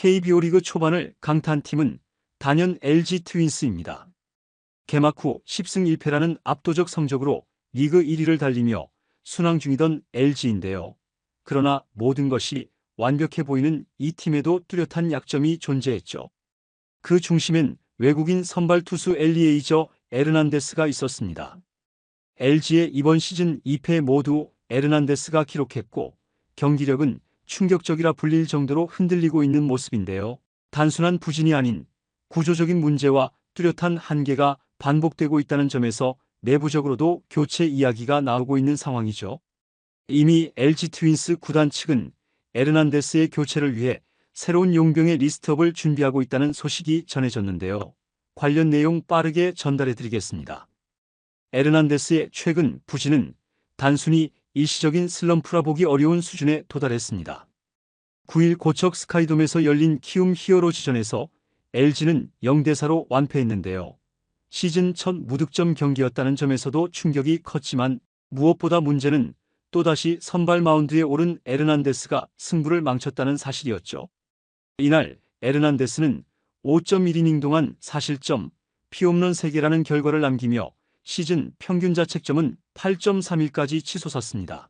KBO 리그 초반을 강타한 팀은 단연 LG 트윈스입니다. 개막 후 10승 1패라는 압도적 성적으로 리그 1위를 달리며 순항 중이던 LG인데요. 그러나 모든 것이 완벽해 보이는 이 팀에도 뚜렷한 약점이 존재했죠. 그 중심엔 외국인 선발 투수 엘리에이저 에르난데스가 있었습니다. LG의 이번 시즌 2패 모두 에르난데스가 기록했고 경기력은 충격적이라 불릴 정도로 흔들리고 있는 모습인데요. 단순한 부진이 아닌 구조적인 문제와 뚜렷한 한계가 반복되고 있다는 점에서 내부적으로도 교체 이야기가 나오고 있는 상황이죠. 이미 LG 트윈스 구단 측은 에르난데스의 교체를 위해 새로운 용병의 리스트업을 준비하고 있다는 소식이 전해졌는데요. 관련 내용 빠르게 전달해 드리겠습니다. 에르난데스의 최근 부진은 단순히 일시적인 슬럼프라 보기 어려운 수준에 도달했습니다. 9일 고척 스카이돔에서 열린 키움 히어로즈전에서 LG는 0대4로 완패했는데요. 시즌 첫 무득점 경기였다는 점에서도 충격이 컸지만 무엇보다 문제는 또다시 선발 마운드에 오른 에르난데스가 승부를 망쳤다는 사실이었죠. 이날 에르난데스는 5.1이닝 동안 4실점, 피홈런 3개라는 결과를 남기며 시즌 평균 자책점은 8.31까지 치솟았습니다.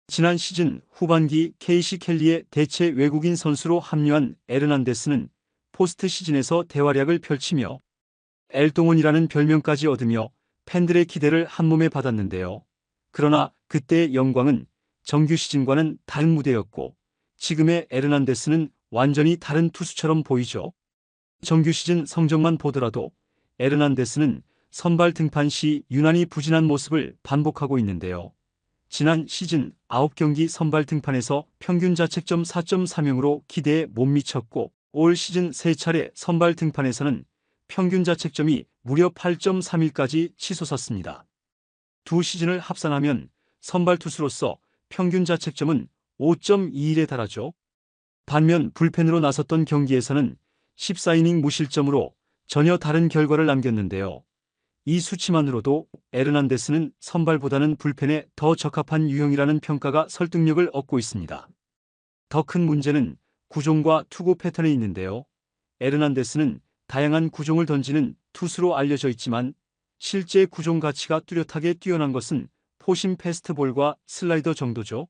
지난 시즌 후반기 케이시 켈리의 대체 외국인 선수로 합류한 에르난데스는 포스트 시즌에서 대활약을 펼치며 엘동원이라는 별명까지 얻으며 팬들의 기대를 한몸에 받았는데요. 그러나 그때의 영광은 정규 시즌과는 다른 무대였고 지금의 에르난데스는 완전히 다른 투수처럼 보이죠. 정규 시즌 성적만 보더라도 에르난데스는 선발 등판 시 유난히 부진한 모습을 반복하고 있는데요. 지난 시즌 9경기 선발 등판에서 평균 자책점 4.30으로 기대에 못 미쳤고 올 시즌 3차례 선발 등판에서는 평균 자책점이 무려 8.31까지 치솟았습니다. 두 시즌을 합산하면 선발 투수로서 평균 자책점은 5.21에 달하죠. 반면 불펜으로 나섰던 경기에서는 14이닝 무실점으로 전혀 다른 결과를 남겼는데요. 이 수치만으로도 에르난데스는 선발보다는 불펜에 더 적합한 유형이라는 평가가 설득력을 얻고 있습니다. 더 큰 문제는 구종과 투구 패턴에 있는데요. 에르난데스는 다양한 구종을 던지는 투수로 알려져 있지만 실제 구종 가치가 뚜렷하게 뛰어난 것은 포심 패스트볼과 슬라이더 정도죠.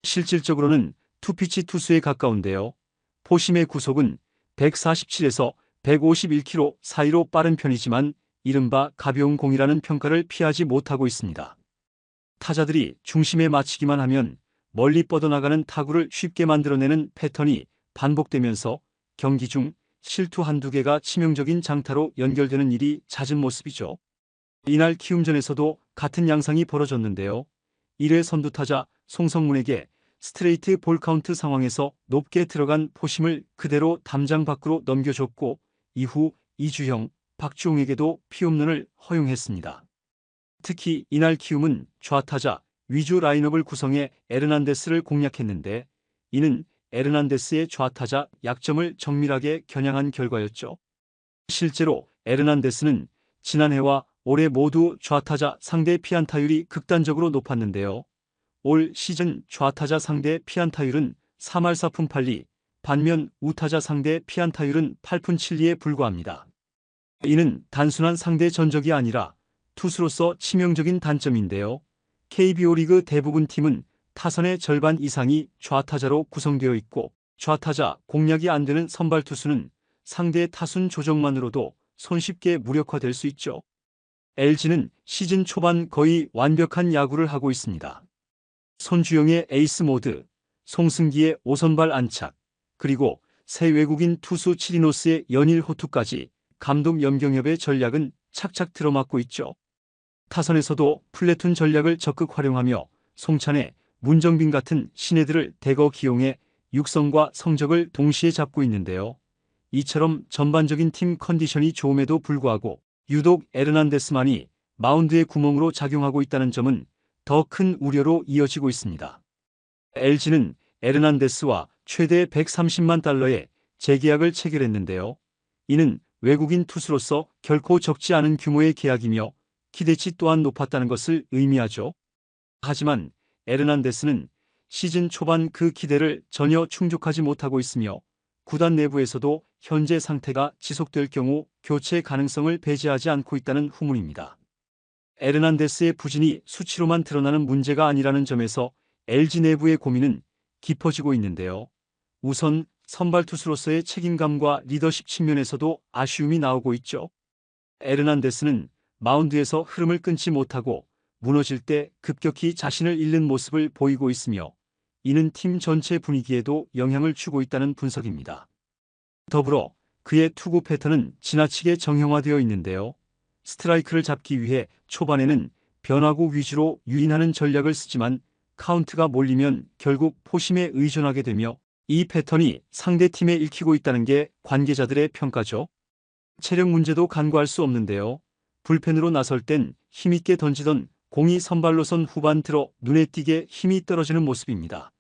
실질적으로는 투피치 투수에 가까운데요. 포심의 구속은 147에서 151km 사이로 빠른 편이지만 이른바 가벼운 공이라는 평가를 피하지 못하고 있습니다. 타자들이 중심에 맞추기만 하면 멀리 뻗어나가는 타구를 쉽게 만들어내는 패턴이 반복되면서 경기 중 실투 한두 개가 치명적인 장타로 연결되는 일이 잦은 모습이죠. 이날 키움전에서도 같은 양상이 벌어졌는데요. 1회 선두타자 송성문에게 스트레이트 볼 카운트 상황에서 높게 들어간 포심을 그대로 담장 밖으로 넘겨줬고 이후 이주형, 박주홍에게도 피홈런을 허용했습니다. 특히 이날 키움은 좌타자 위주 라인업을 구성해 에르난데스를 공략했는데 이는 에르난데스의 좌타자 약점을 정밀하게 겨냥한 결과였죠. 실제로 에르난데스는 지난해와 올해 모두 좌타자 상대 피안타율이 극단적으로 높았는데요. 올 시즌 좌타자 상대 피안타율은 3할 4푼 8리, 반면 우타자 상대 피안타율은 8푼 7리에 불과합니다. 이는 단순한 상대 전적이 아니라 투수로서 치명적인 단점인데요. KBO 리그 대부분 팀은 타선의 절반 이상이 좌타자로 구성되어 있고 좌타자 공략이 안 되는 선발 투수는 상대 타순 조정만으로도 손쉽게 무력화될 수 있죠. LG는 시즌 초반 거의 완벽한 야구를 하고 있습니다. 손주영의 에이스 모드, 송승기의 5선발 안착, 그리고 새 외국인 투수 치리노스의 연일 호투까지 감독 염경엽의 전략은 착착 들어맞고 있죠. 타선에서도 플래툰 전략을 적극 활용하며 송찬의, 문정빈 같은 신예들을 대거 기용해 육성과 성적을 동시에 잡고 있는데요. 이처럼 전반적인 팀 컨디션이 좋음에도 불구하고 유독 에르난데스만이 마운드의 구멍으로 작용하고 있다는 점은 더 큰 우려로 이어지고 있습니다. LG는 에르난데스와 최대 130만 달러의 재계약을 체결했는데요. 이는 외국인 투수로서 결코 적지 않은 규모의 계약이며 기대치 또한 높았다는 것을 의미하죠. 하지만 에르난데스는 시즌 초반 그 기대를 전혀 충족하지 못하고 있으며 구단 내부에서도 현재 상태가 지속될 경우 교체 가능성을 배제하지 않고 있다는 후문입니다. 에르난데스의 부진이 수치로만 드러나는 문제가 아니라는 점에서 LG 내부의 고민은 깊어지고 있는데요. 우선 선발 투수로서의 책임감과 리더십 측면에서도 아쉬움이 나오고 있죠. 에르난데스는 마운드에서 흐름을 끊지 못하고 무너질 때 급격히 자신을 잃는 모습을 보이고 있으며 이는 팀 전체 분위기에도 영향을 주고 있다는 분석입니다. 더불어 그의 투구 패턴은 지나치게 정형화되어 있는데요. 스트라이크를 잡기 위해 초반에는 변화구 위주로 유인하는 전략을 쓰지만 카운트가 몰리면 결국 포심에 의존하게 되며 이 패턴이 상대팀에 읽히고 있다는 게 관계자들의 평가죠. 체력 문제도 간과할 수 없는데요. 불펜으로 나설 땐 힘있게 던지던 공이 선발로선 후반 들어 눈에 띄게 힘이 떨어지는 모습입니다.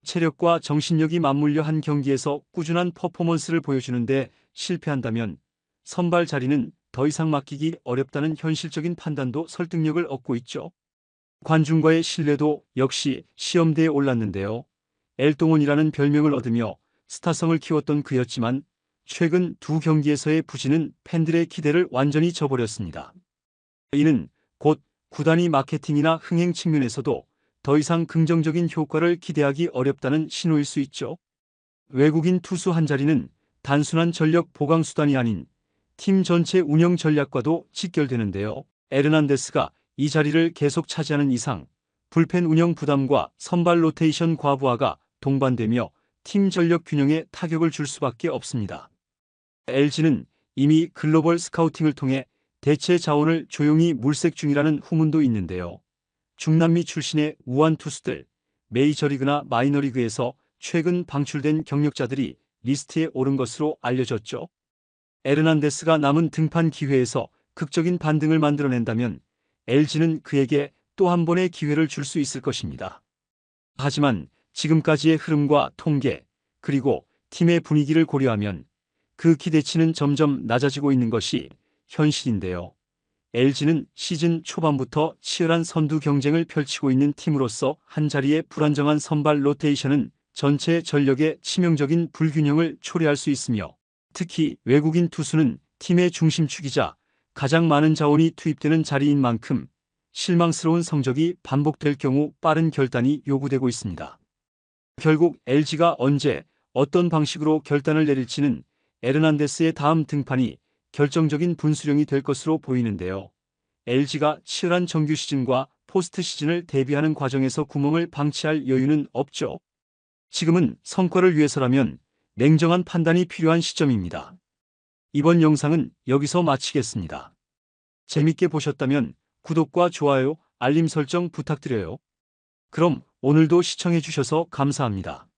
체력과 정신력이 맞물려 한 경기에서 꾸준한 퍼포먼스를 보여주는데 실패한다면 선발 자리는 더 이상 맡기기 어렵다는 현실적인 판단도 설득력을 얻고 있죠. 관중과의 신뢰도 역시 시험대에 올랐는데요. 엘동원이라는 별명을 얻으며 스타성을 키웠던 그였지만 최근 두 경기에서의 부진은 팬들의 기대를 완전히 저버렸습니다. 이는 곧 구단이 마케팅이나 흥행 측면에서도 더 이상 긍정적인 효과를 기대하기 어렵다는 신호일 수 있죠. 외국인 투수 한 자리는 단순한 전력 보강 수단이 아닌 팀 전체 운영 전략과도 직결되는데요. 에르난데스가 이 자리를 계속 차지하는 이상 불펜 운영 부담과 선발 로테이션 과부하가 동반되며 팀 전력 균형에 타격을 줄 수밖에 없습니다. LG는 이미 글로벌 스카우팅을 통해 대체 자원을 조용히 물색 중이라는 후문도 있는데요. 중남미 출신의 우완 투수들, 메이저리그나 마이너리그에서 최근 방출된 경력자들이 리스트에 오른 것으로 알려졌죠. 에르난데스가 남은 등판 기회에서 극적인 반등을 만들어낸다면 LG는 그에게 또 한 번의 기회를 줄 수 있을 것입니다. 하지만 지금까지의 흐름과 통계, 그리고 팀의 분위기를 고려하면 그 기대치는 점점 낮아지고 있는 것이 현실인데요. LG는 시즌 초반부터 치열한 선두 경쟁을 펼치고 있는 팀으로서 한 자리의 불안정한 선발 로테이션은 전체 전력의 치명적인 불균형을 초래할 수 있으며 특히 외국인 투수는 팀의 중심축이자 가장 많은 자원이 투입되는 자리인 만큼 실망스러운 성적이 반복될 경우 빠른 결단이 요구되고 있습니다. 결국 LG가 언제 어떤 방식으로 결단을 내릴지는 에르난데스의 다음 등판이 결정적인 분수령이 될 것으로 보이는데요. LG가 치열한 정규 시즌과 포스트 시즌을 대비하는 과정에서 구멍을 방치할 여유는 없죠. 지금은 성과를 위해서라면 냉정한 판단이 필요한 시점입니다. 이번 영상은 여기서 마치겠습니다. 재밌게 보셨다면 구독과 좋아요, 알림 설정 부탁드려요. 그럼 오늘도 시청해주셔서 감사합니다.